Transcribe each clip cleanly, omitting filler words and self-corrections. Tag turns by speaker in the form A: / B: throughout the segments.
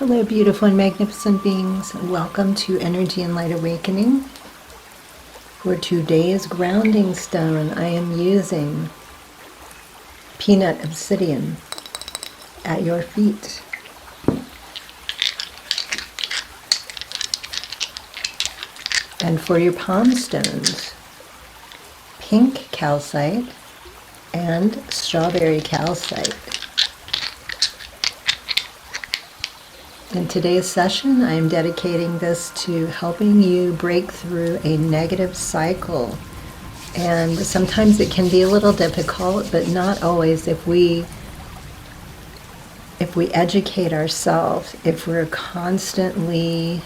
A: Hello, beautiful and magnificent beings. Welcome to Energy and Light Awakening. For today's grounding stone, I am using peanut obsidian at your feet. And for your palm stones, pink calcite and strawberry calcite. In today's session, I am dedicating this to helping you break through a negative cycle. And sometimes it can be a little difficult, but not always if we educate ourselves, if we're constantly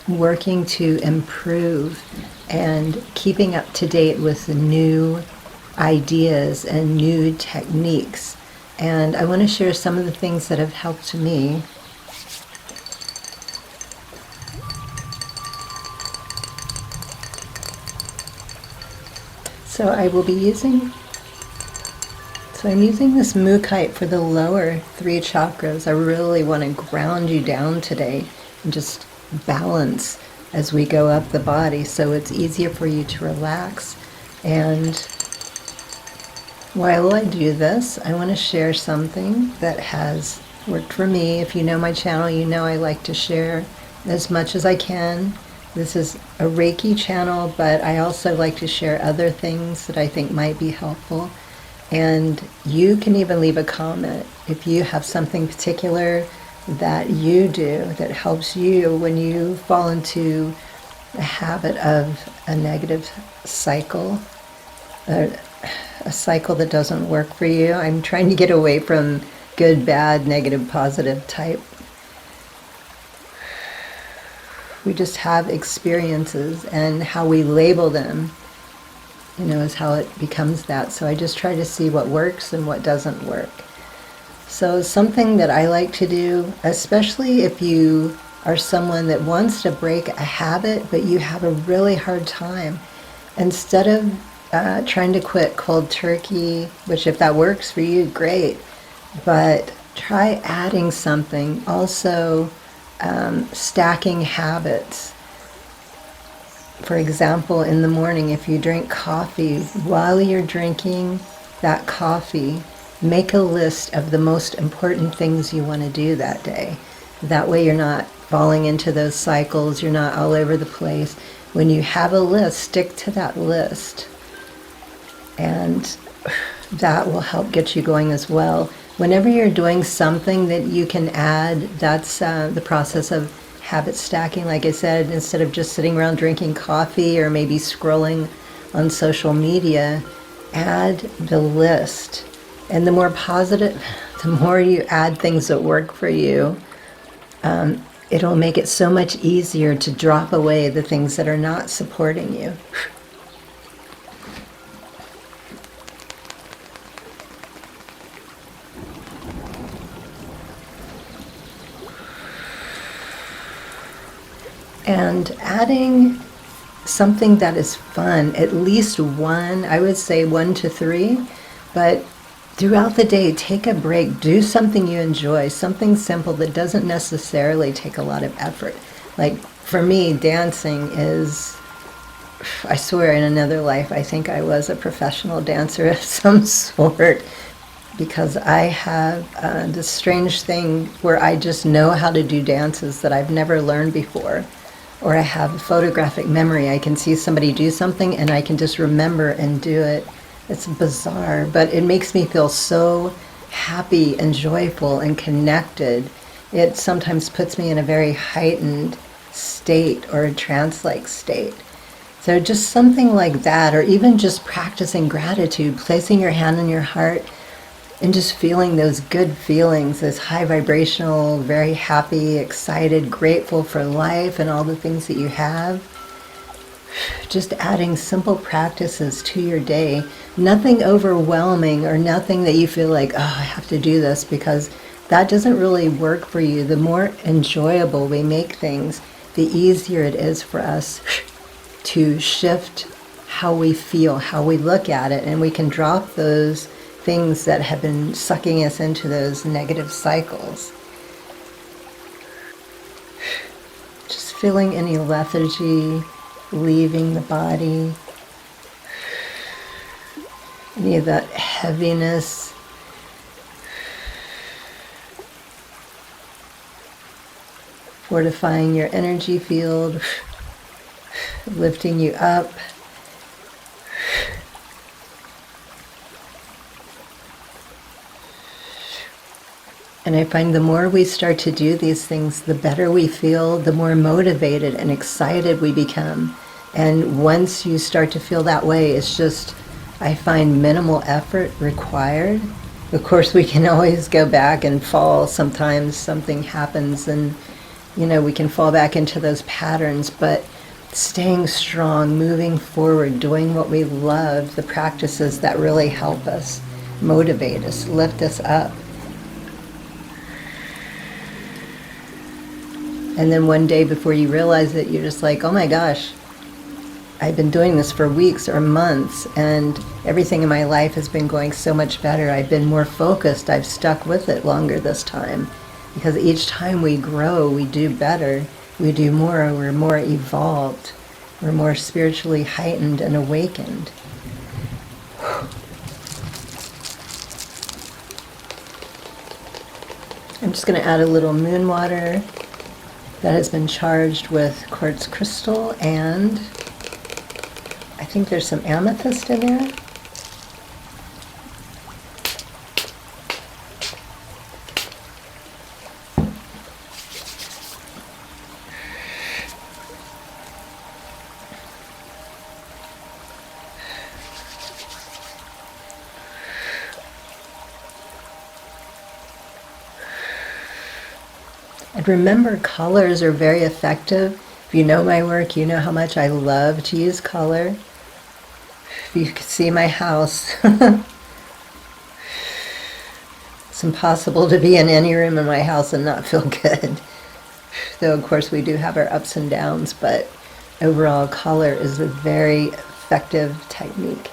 A: working to improve and keeping up to date with the new ideas and new techniques. And I want to share some of the things that have helped me. So I'm using this mookaite for the lower three chakras. I really want to ground you down today and just balance as we go up the body so it's easier for you to relax. And while I do this, I want to share something that has worked for me. If you know my channel, you know I like to share as much as I can. This is a Reiki channel, but I also like to share other things that I think might be helpful. And you can even leave a comment if you have something particular that you do that helps you when you fall into a habit of a negative cycle, a cycle that doesn't work for you. I'm trying to get away from good, bad, negative, positive type. We just have experiences, and how we label them, is how it becomes that. So I just try to see what works and what doesn't work. So something that I like to do, especially if you are someone that wants to break a habit, but you have a really hard time, instead of trying to quit cold turkey, which if that works for you, great. But try adding something. Also, stacking habits. For example, in the morning, if you drink coffee, while you're drinking that coffee, make a list of the most important things you want to do that day. That way you're not falling into those cycles, you're not all over the place. When you have a list, stick to that list. And that will help get you going as well. Whenever you're doing something that you can add, that's the process of habit stacking. Like I said, instead of just sitting around drinking coffee or maybe scrolling on social media, add the list. And the more positive, the more you add things that work for you, it'll make it so much easier to drop away the things that are not supporting you. And adding something that is fun, at least one, I would say 1 to 3, but throughout the day, take a break, do something you enjoy, something simple that doesn't necessarily take a lot of effort. Like for me, dancing is, I swear in another life, I think I was a professional dancer of some sort, because I have this strange thing where I just know how to do dances that I've never learned before. Or I have a photographic memory. I can see somebody do something and I can just remember and do it. It's bizarre, but it makes me feel so happy and joyful and connected. It sometimes puts me in a very heightened state or a trance-like state. So just something like that, or even just practicing gratitude, placing your hand on your heart and just feeling those good feelings, those high vibrational, very happy, excited, grateful for life and all the things that you have. Just adding simple practices to your day. Nothing overwhelming or nothing that you feel like, oh, I have to do this, because that doesn't really work for you. The more enjoyable we make things, the easier it is for us to shift how we feel, how we look at it, and we can drop those things that have been sucking us into those negative cycles. feeling any lethargy leaving the body, any of that heaviness. Fortifying your energy field, lifting you up. And I find the more we start to do these things, the better we feel, the more motivated and excited we become. And once you start to feel that way, it's just, I find minimal effort required. Of course, we can always go back and fall. Sometimes something happens and, we can fall back into those patterns, but staying strong, moving forward, doing what we love, the practices that really help us, motivate us, lift us up. And then one day before you realize it, you're just like, oh my gosh, I've been doing this for weeks or months, and everything in my life has been going so much better. I've been more focused. I've stuck with it longer this time. Because each time we grow, we do better. We do more. We're more evolved. We're more spiritually heightened and awakened. I'm just going to add a little moon water that has been charged with quartz crystal, and I think there's some amethyst in there. And remember, colors are very effective. If you know my work, you know how much I love to use color. If you could see my house, it's impossible to be in any room in my house and not feel good. Though, of course, we do have our ups and downs, but overall, color is a very effective technique.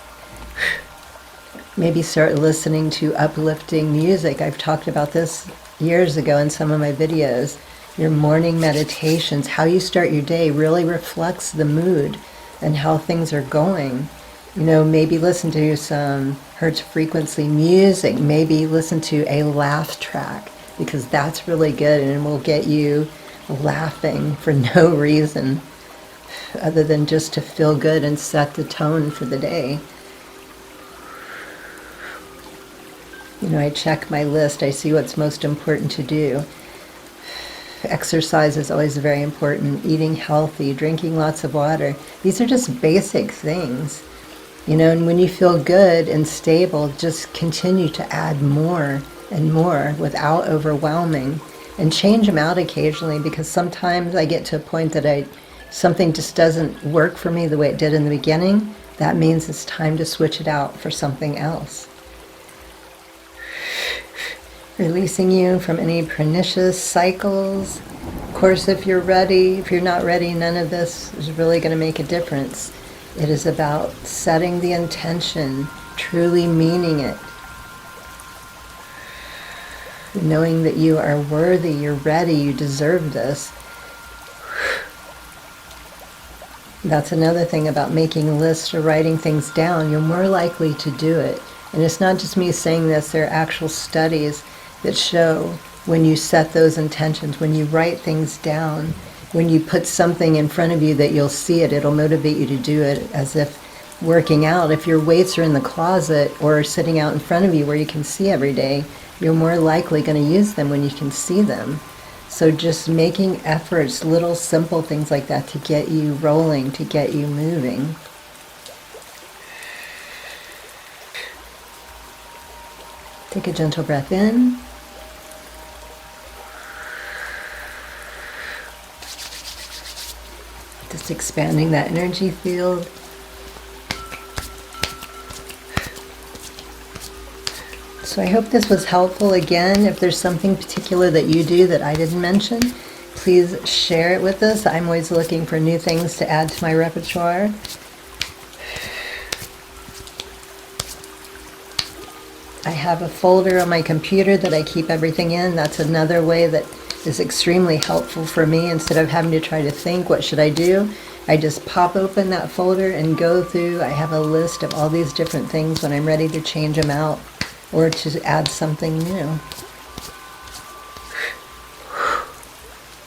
A: Maybe start listening to uplifting music. I've talked about this years ago in some of my videos. Your morning meditations, how you start your day really reflects the mood and how things are going. Maybe listen to some hertz frequency music, maybe listen to a laugh track, because that's really good and will get you laughing for no reason other than just to feel good and set the tone for the day. I check my list. I see what's most important to do. Exercise is always very important. Eating healthy, drinking lots of water. These are just basic things. And when you feel good and stable, just continue to add more and more without overwhelming. And change them out occasionally, because sometimes I get to a point that something just doesn't work for me the way it did in the beginning. That means it's time to switch it out for something else. Releasing you from any pernicious cycles. Of course, if you're ready, if you're not ready, none of this is really going to make a difference. It is about setting the intention, truly meaning it. Knowing that you are worthy, you're ready, you deserve this. That's another thing about making lists or writing things down. You're more likely to do it. And it's not just me saying this, there are actual studies that show when you set those intentions, when you write things down, when you put something in front of you that you'll see it, it'll motivate you to do it. As if working out, if your weights are in the closet or sitting out in front of you where you can see every day, you're more likely going to use them when you can see them. So just making efforts, little simple things like that to get you rolling, to get you moving. Take a gentle breath in. Just expanding that energy field. So I hope this was helpful. Again, if there's something particular that you do that I didn't mention, please share it with us. I'm always looking for new things to add to my repertoire. I have a folder on my computer that I keep everything in. That's another way that is extremely helpful for me. Instead of having to try to think, what should I do? I just pop open that folder and go through. I have a list of all these different things when I'm ready to change them out or to add something new.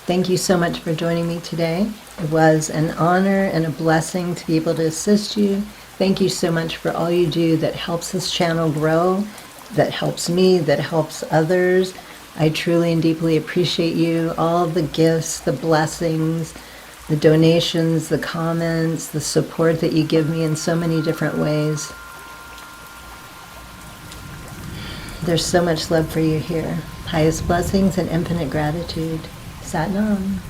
A: Thank you so much for joining me today. It was an honor and a blessing to be able to assist you. Thank you so much for all you do that helps this channel grow, that helps me, that helps others. I truly and deeply appreciate you, all the gifts, the blessings, the donations, the comments, the support that you give me in so many different ways. There's so much love for you here. Highest blessings and infinite gratitude. Sat Nam.